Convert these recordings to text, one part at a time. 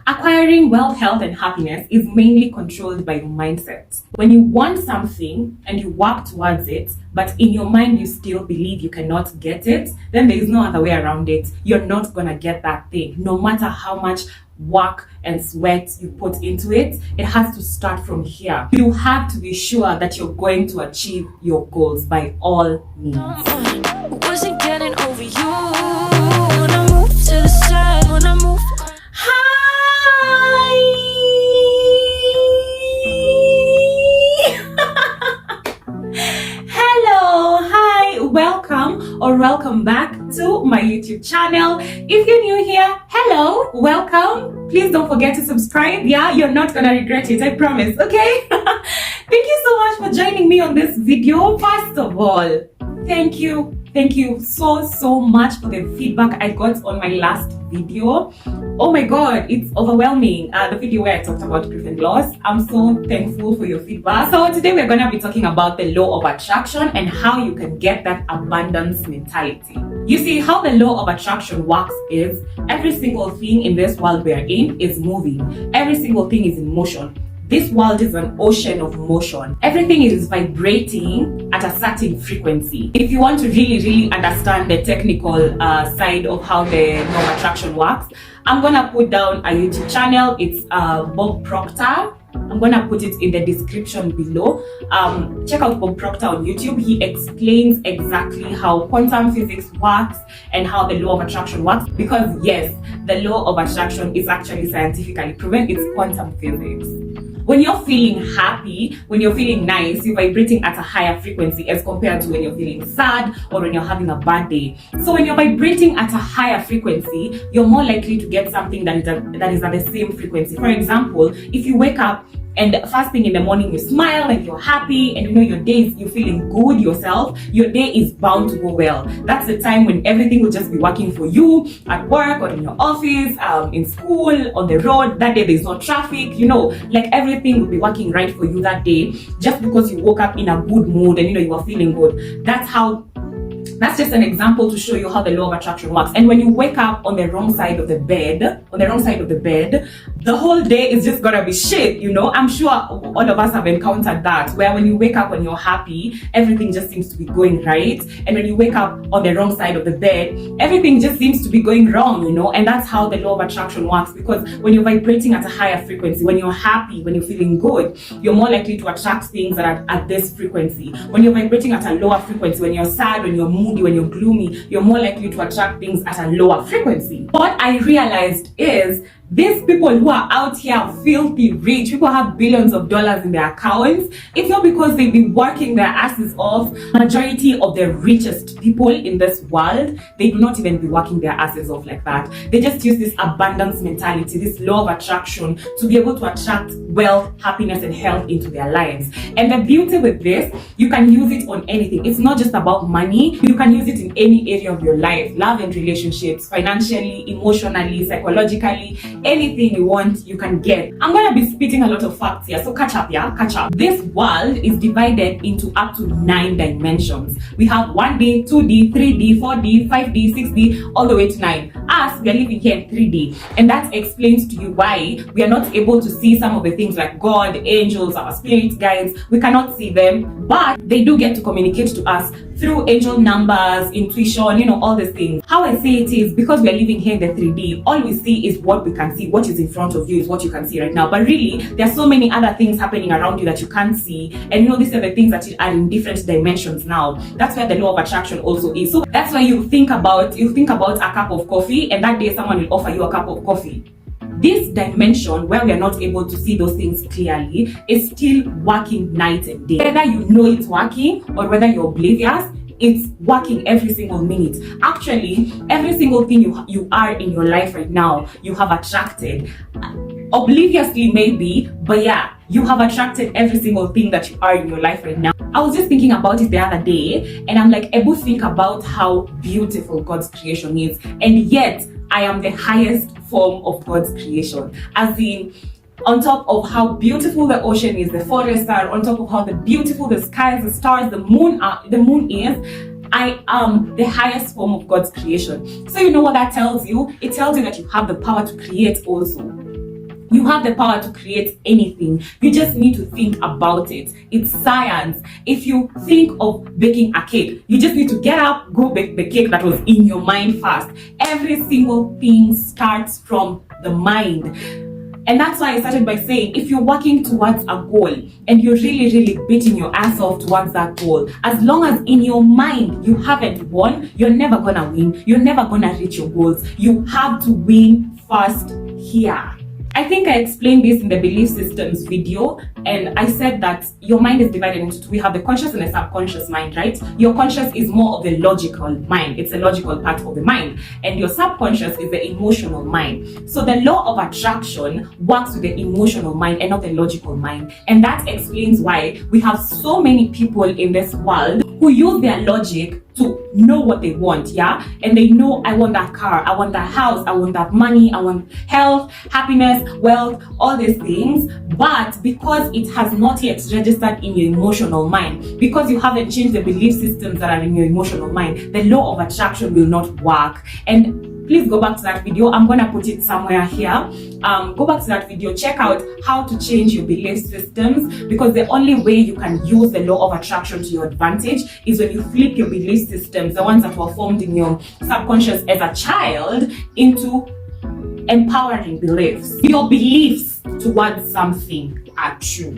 Acquiring wealth, health, and happiness is mainly controlled by your mindset. When you want something and you work towards it, but in your mind you still believe you cannot get it, then there is no other way around it. You're not gonna get that thing, no matter how much work and sweat you put into it. It has to start from here. You have to be sure that you're going to achieve your goals by all means. Wasn't getting over you when I moved to the side, when I moved. Hi! Hello, hi, welcome or welcome back to my YouTube channel. If you're new here, hello, welcome. Please don't forget to subscribe. Yeah, you're not gonna regret it, I promise, okay? Thank you so much for joining me on this video. First of all, thank you so much for the feedback I got on my last video. Oh my god, it's overwhelming. The video where I talked about grief and loss. I'm so thankful for your feedback. So today we're going to be talking about the law of attraction and how you can get that abundance mentality. You see, how the law of attraction works is every single thing in this world we are in is moving. Every single thing is in motion. This world is an ocean of motion. Everything is vibrating at a certain frequency. If you want to really understand the technical side of how the law of attraction works, I'm gonna put down a YouTube channel. It's Bob Proctor. I'm gonna put it in the description below. Check out Bob Proctor on YouTube. He explains exactly how quantum physics works and how the law of attraction works. Because yes, the law of attraction is actually scientifically proven. It's quantum physics. When you're feeling happy, when you're feeling nice, you're vibrating at a higher frequency as compared to when you're feeling sad or when you're having a bad day. So when you're vibrating at a higher frequency, you're more likely to get something that is at the same frequency. For example, if you wake up and first thing in the morning you smile and you're happy and you know your day you're feeling good yourself, your day is bound to go well. That's the time when everything will just be working for you at work or in your office, in school, on the road. That day there's no traffic, you know, like everything will be working right for you that day just because you woke up in a good mood and you know you are feeling good. That's just an example to show you how the law of attraction works. And when you wake up on the wrong side of the bed, the whole day is just gonna be shit, you know? I'm sure all of us have encountered that, where when you wake up when you're happy, everything just seems to be going right. And when you wake up on the wrong side of the bed, everything just seems to be going wrong, you know? And that's how the law of attraction works, because when you're vibrating at a higher frequency, when you're happy, when you're feeling good, you're more likely to attract things that are at this frequency. When you're vibrating at a lower frequency, when you're sad, when you're moody, when you're gloomy, you're more likely to attract things at a lower frequency. What I realized is these people who are out here filthy rich, people have billions of dollars in their accounts, it's not because they've been working their asses off. Majority of the richest people in this world, they do not even be working their asses off like that. They just use this abundance mentality, this law of attraction, to be able to attract wealth, happiness, and health into their lives. And the beauty with this, you can use it on anything. It's not just about money. You can use it in any area of your life, love and relationships, financially, emotionally, psychologically. Anything you want, you can get. I'm gonna be spitting a lot of facts here, so catch up. This world is divided into up to 9 dimensions. We have 1D, 2D, 3D, 4D, 5D, 6D, all the way to 9. Us, we are living here in 3D, and that explains to you why we are not able to see some of the things like God, angels, our spirit guides. We cannot see them, but they do get to communicate to us through angel numbers, intuition, you know, all these things. How I say it is because we are living here in the 3D, all we see is what we can see. What is in front of you is what you can see right now. But really, there are so many other things happening around you that you can't see. And you know, these are the things that are in different dimensions now. That's where the law of attraction also is. So that's why you think about a cup of coffee, and that day someone will offer you a cup of coffee. This dimension where we are not able to see those things clearly is still working night and day. Whether you know it's working or whether you're oblivious, it's working every single minute. Actually, every single thing you are in your life right now, you have attracted. Obliviously maybe, but yeah, you have attracted every single thing that you are in your life right now. I was just thinking about it the other day, and I'm like, Ebu, think about how beautiful God's creation is, and yet I am the highest form of God's creation. As in, on top of how beautiful the ocean is, the forests are, on top of how beautiful the skies, the stars, the moon is, I am the highest form of God's creation. So you know what that tells you? It tells you that you have the power to create also. You have the power to create anything. You just need to think about it. It's science. If you think of baking a cake, you just need to get up, go bake the cake that was in your mind first. Every single thing starts from the mind. And that's why I started by saying, if you're working towards a goal and you're really beating your ass off towards that goal, as long as in your mind you haven't won, you're never gonna win. You're never gonna reach your goals. You have to win first here. I think I explained this in the belief systems video, and I said that your mind is divided into two. We have the conscious and the subconscious mind, right? Your conscious is more of the logical mind. It's a logical part of the mind. And your subconscious is the emotional mind. So the law of attraction works with the emotional mind and not the logical mind. And that explains why we have so many people in this world who use their logic to know what they want, yeah? And they know, I want that car, I want that house, I want that money, I want health, happiness, wealth, all these things. But because it has not yet registered in your emotional mind, because you haven't changed the belief systems that are in your emotional mind, the law of attraction will not work. And please go back to that video. I'm gonna put it somewhere here. Go back to that video, check out how to change your belief systems, because the only way you can use the law of attraction to your advantage is when you flip your belief systems, the ones that were formed in your subconscious as a child, into empowering beliefs. Your beliefs towards something are true,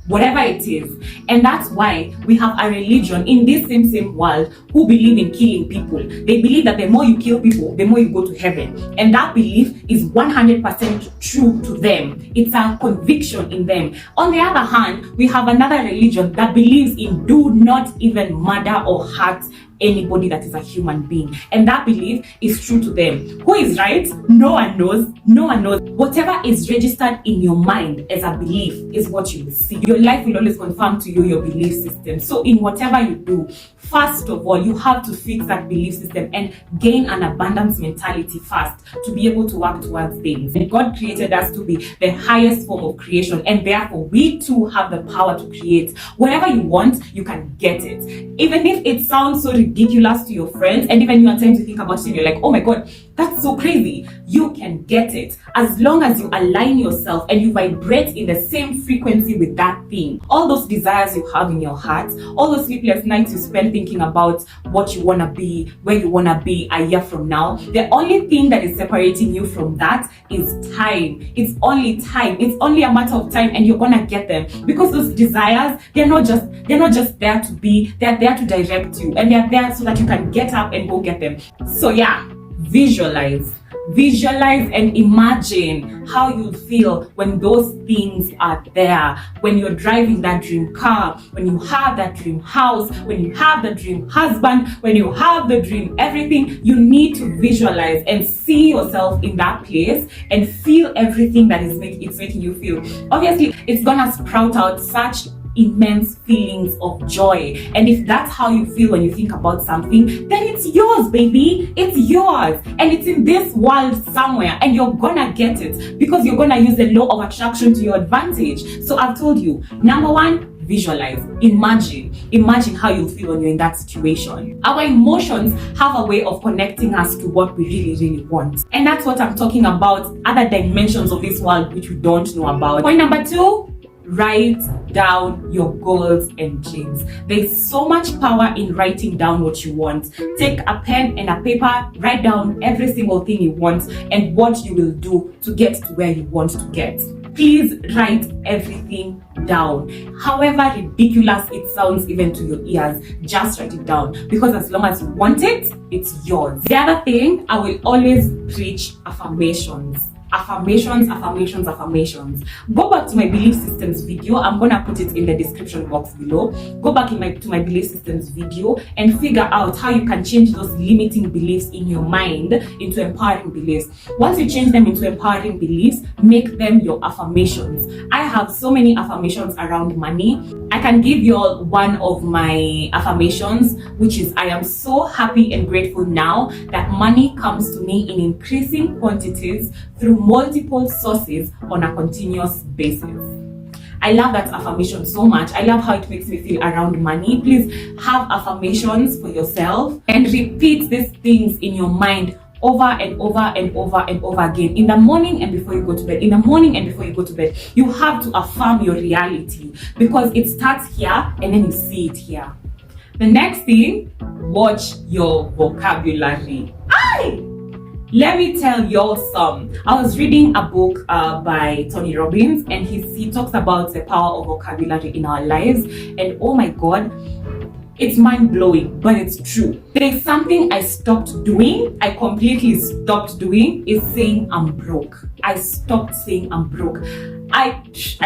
whatever it is. And that's why we have a religion in this same world who believe in killing people. They believe that the more you kill people, the more you go to heaven. And that belief is 100% true to them. It's a conviction in them. On the other hand, we have another religion that believes in do not even murder or hurt anybody that is a human being, and that belief is true to them. Who is right? No one knows. No one knows. Whatever is registered in your mind as a belief is what you will see. Your life will always confirm to you your belief system. So in whatever you do, first of all, you have to fix that belief system and gain an abundance mentality first to be able to work towards things. And God created us to be the highest form of creation, and therefore we too have the power to create. Whatever you want, you can get it. Even if it sounds so ridiculous to your friends, and even you are trying to think about it and you're like, oh my God, that's so crazy, you can get it as long as you align yourself and you vibrate in the same frequency with that thing. All those desires you have in your heart, all those sleepless nights you spend thinking about what you want to be, where you want to be a year from now, the only thing that is separating you from that is time. It's only time. It's only a matter of time, and you're gonna get them, because those desires, they're not just there to be, they're there to direct you, and they're there so that you can get up and go get them. So yeah, visualize and imagine how you feel when those things are there. When you're driving that dream car, when you have that dream house, when you have the dream husband, when you have the dream everything, you need to visualize and see yourself in that place and feel everything that it's making you feel. Obviously, it's gonna sprout out such immense feelings of joy. And if that's how you feel when you think about something, then it's yours, baby. It's yours, and it's in this world somewhere, and you're gonna get it because you're gonna use the law of attraction to your advantage. So I've told you, number one, visualize. Imagine how you feel when you're in that situation. Our emotions have a way of connecting us to what we really want, and that's what I'm talking about, other dimensions of this world which we don't know about. Point number two, write down your goals and dreams. There's so much power in writing down what you want. Take a pen and a paper, write down every single thing you want and what you will do to get to where you want to get. Please write everything down. However ridiculous it sounds even to your ears, just write it down, because as long as you want it, it's yours. The other thing, I will always preach affirmations. Affirmations. Go back to my belief systems video. I'm gonna put it in the description box below. Go back to my belief systems video and figure out how you can change those limiting beliefs in your mind into empowering beliefs. Once you change them into empowering beliefs, make them your affirmations. I have so many affirmations around money. I can give you all one of my affirmations, which is, I am so happy and grateful now that money comes to me in increasing quantities through multiple sources on a continuous basis. I love that affirmation so much. I love how it makes me feel around money. Please have affirmations for yourself and repeat these things in your mind over and over and over and over again, in the morning and before you go to bed, in the morning and before you go to bed. You have to affirm your reality, because it starts here and then you see it here. The next thing, watch your vocabulary. Let me tell y'all some. I was reading a book by Tony Robbins, and he talks about the power of vocabulary in our lives, and oh my god, it's mind-blowing, but it's true. There's something I stopped doing, I completely stopped doing, is saying I'm broke. I stopped saying I'm broke. I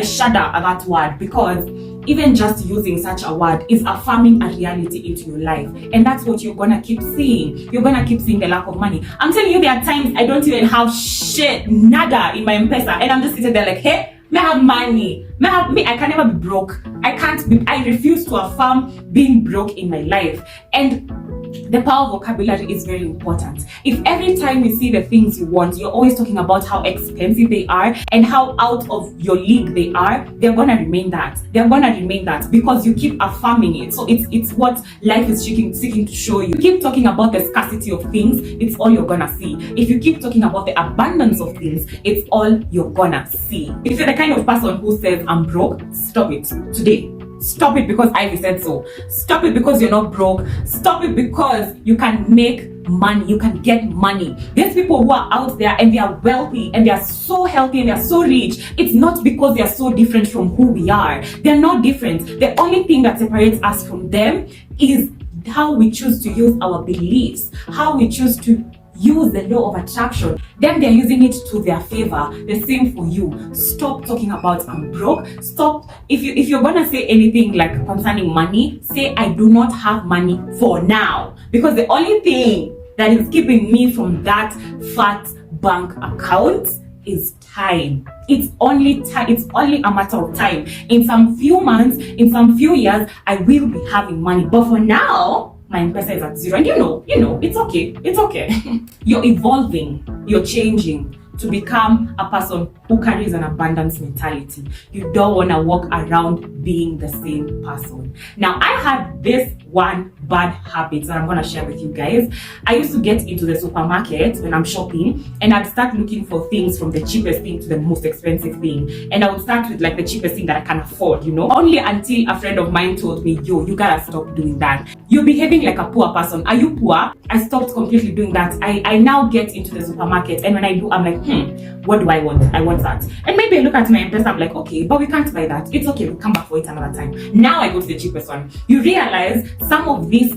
shudder at that word, because even just using such a word is affirming a reality into your life, and that's what you're gonna keep seeing. You're gonna keep seeing the lack of money. I'm telling you, there are times I don't even have shit, nada in my M-Pesa, and I'm just sitting there like, hey, may I have money? I can never be broke. I refuse to affirm being broke in my life. And the power of vocabulary is very important. If every time you see the things you want, you're always talking about how expensive they are and how out of your league they are, they're gonna remain that. They're gonna remain that because you keep affirming it. So it's what life is seeking to show you. You keep talking about the scarcity of things, it's all you're gonna see. If you keep talking about the abundance of things, it's all you're gonna see. If you're the kind of person who says I'm broke, stop it today. Stop it because Ivy said so. Stop it because you're not broke. Stop it because you can make money. You can get money. There's people who are out there and they are wealthy and they are so healthy and they are so rich. It's not because they are so different from who we are. They're not different. The only thing that separates us from them is how we choose to use our beliefs, how we choose to use the law of attraction. Then they're using it to their favor. The same for you. Stop talking about I'm broke. Stop. If you're gonna say anything like concerning money, say I do not have money for now. Because the only thing that is keeping me from that fat bank account is time. It's only time. It's only a matter of time. In some few months, in some few years, I will be having money. But for now, my M-Pesa is at zero. And you know, it's okay. It's okay. You're evolving. You're changing to become a person who carries an abundance mentality. You don't want to walk around being the same person. Now, I had this one bad habit that I'm going to share with you guys. I used to get into the supermarket when I'm shopping, and I'd start looking for things from the cheapest thing to the most expensive thing. And I would start with like the cheapest thing that I can afford, only until a friend of mine told me, yo, you gotta stop doing that. You're behaving like a poor person. Are you poor? I stopped completely doing that. I now get into the supermarket, and when I do, I'm like, what do I want? I want that. And maybe I look at my M-Pesa, I'm like, okay, but we can't buy that. It's okay, we'll come back for it another time. Now I go to the cheapest one. You realize some of these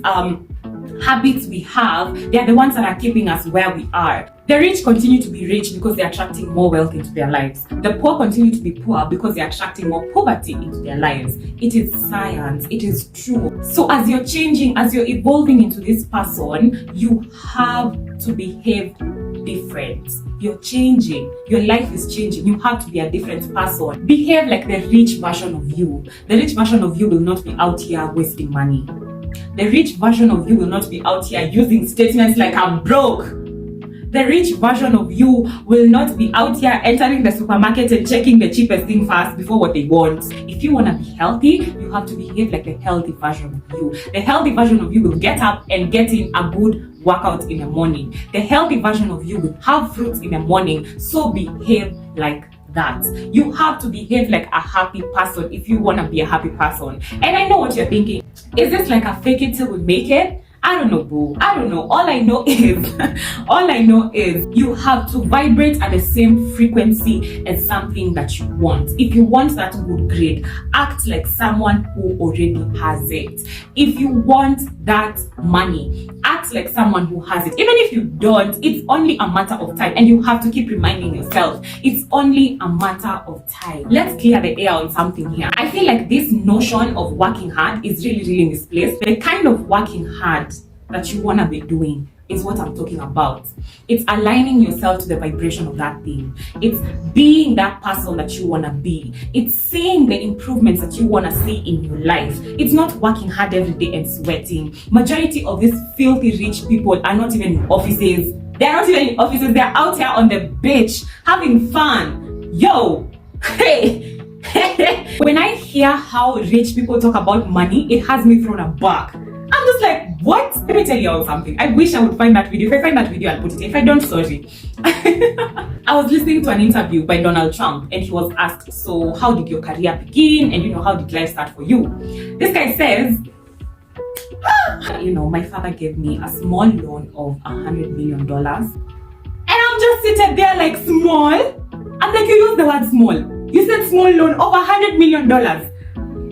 habits we have, they are the ones that are keeping us where we are. The rich continue to be rich because they're attracting more wealth into their lives. The poor continue to be poor because they're attracting more poverty into their lives. It is science. It is true. So as you're changing, as you're evolving into this person, you have to behave different. You're changing. Your life is changing. You have to be a different person. Behave like the rich version of you. The rich version of you will not be out here wasting money. The rich version of you will not be out here using statements like I'm broke. The rich version of you will not be out here entering the supermarket and checking the cheapest thing first before what they want. If you want to be healthy, you have to behave like the healthy version of you. The healthy version of you will get up and get in a good workout in the morning. The healthy version of you will have fruits in the morning. So behave like that. You have to behave like a happy person if you want to be a happy person. And I know what you're thinking. Is this like a fake it till we make it? I don't know, boo. I don't know. All I know is you have to vibrate at the same frequency as something that you want. If you want that good grade, act like someone who already has it. If you want that money, act like someone who has it. Even if you don't, it's only a matter of time, and you have to keep reminding yourself, it's only a matter of time. Let's clear the air on something here. I feel like this notion of working hard is really misplaced. The kind of working hard that you want to be doing is what I'm talking about. It's aligning yourself to the vibration of that thing. It's being that person that you want to be. It's seeing the improvements that you want to see in your life. It's not working hard every day and sweating. Majority of these filthy rich people are not even in offices. They're not even in offices. They're out here on the beach having fun. Yo, hey. When I hear how rich people talk about money, it has me thrown aback. I'm just like, What? Let me tell you all something. I wish I would find that video. If I find that video, I'll put it. If I don't, sorry. I was listening to an interview by Donald Trump, and he was asked, so how did your career begin? And how did life start for you? This guy says, my father gave me a small loan of $100 million. And I'm just sitting there like, small? I'm like, you used the word small. You said small loan of $100 million.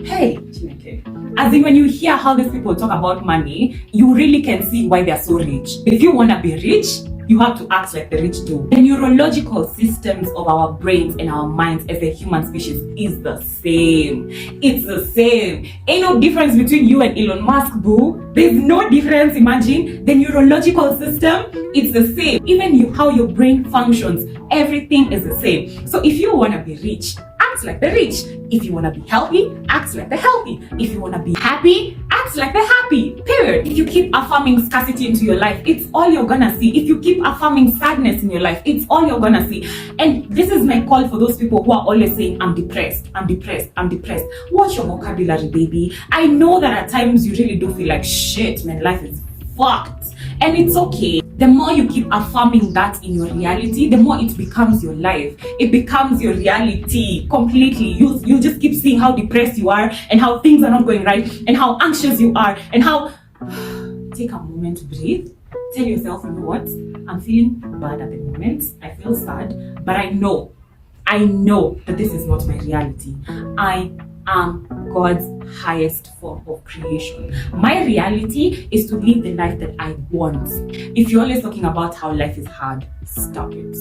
Hey, Chineke. As in, when you hear how these people talk about money, you really can see why they're so rich. If you want to be rich, you have to act like the rich do. The neurological systems of our brains and our minds as a human species is the same. It's the same. Ain't no difference between you and Elon Musk, boo. There's no difference. Imagine the neurological system, it's the same. Even how your brain functions, everything is the same. So if you want to be rich, act like the rich. If you want to be healthy, act like the healthy. If you want to be happy, act like the happy. Period. If you keep affirming scarcity into your life, it's all you're gonna see. If you keep affirming sadness in your life, it's all you're gonna see. And this is my call for those people who are always saying, I'm depressed, I'm depressed, I'm depressed. Watch your vocabulary, baby. I know that at times you really do feel like shit, man, life is fucked. And it's okay. The more you keep affirming that in your reality, the more it becomes your life. It becomes your reality completely. You just keep seeing how depressed you are and how things are not going right and how anxious you are and how... Take a moment to breathe. Tell yourself, you know what? I'm feeling bad at the moment. I feel sad, but I know that this is not my reality. I am God's highest form of creation. My reality is to live the life that I want. If you're always talking about how life is hard, stop it.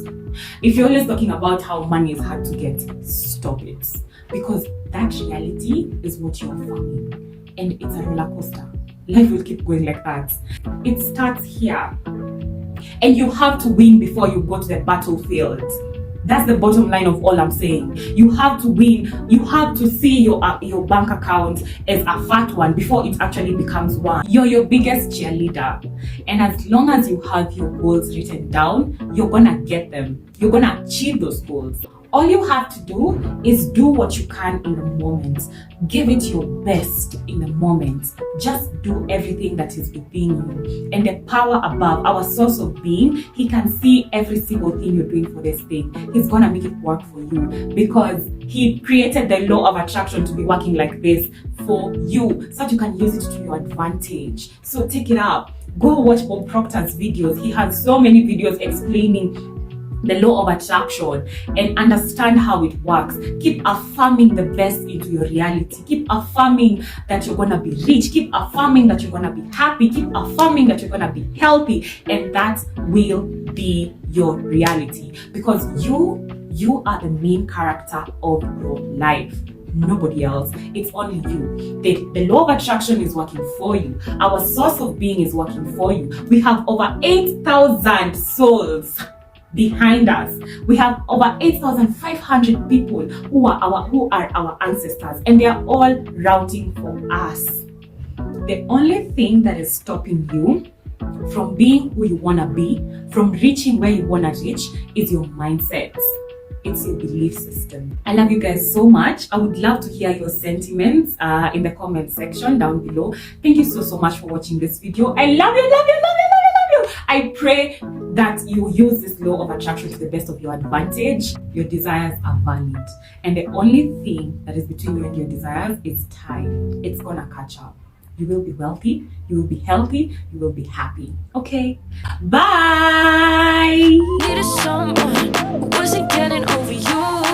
If you're always talking about how money is hard to get, stop it. Because that reality is what you're farming. And it's a roller coaster. Life will keep going like that. It starts here. And you have to win before you go to the battlefield. That's the bottom line of all I'm saying. You have to win. You have to see your bank account as a fat one before it actually becomes one. You're your biggest cheerleader. And as long as you have your goals written down, you're gonna get them. You're gonna achieve those goals. All you have to do is do what you can in the moment. Give it your best in the moment. Just do everything that is within you. And the power above, our source of being, he can see every single thing you're doing for this thing. He's gonna make it work for you because he created the law of attraction to be working like this for you so that you can use it to your advantage. So take it up. Go watch Bob Proctor's videos. He has so many videos explaining the law of attraction and understand how it works. Keep affirming the best into your reality. Keep affirming that you're gonna be rich. Keep affirming that you're gonna be happy. Keep affirming that you're gonna be healthy, and that will be your reality because you are the main character of your life. Nobody else. It's only you. The law of attraction is working for you. Our source of being is working for you. We have over 8,000 souls behind us. We have over 8,500 people who are our ancestors, and they are all routing for us. The only thing that is stopping you from being who you want to be, from reaching where you want to reach, is your mindset. It's your belief system. I love you guys so much. I would love to hear your sentiments in the comment section down below. Thank you so much for watching this video. I love you, love you, love you, love you, love you. I pray that you use this law of attraction to the best of your advantage. Your desires are valid. And the only thing that is between you and your desires is time. It's gonna catch up. You will be wealthy, you will be healthy, you will be happy. Okay? Bye! Needed someone who wasn't getting over you.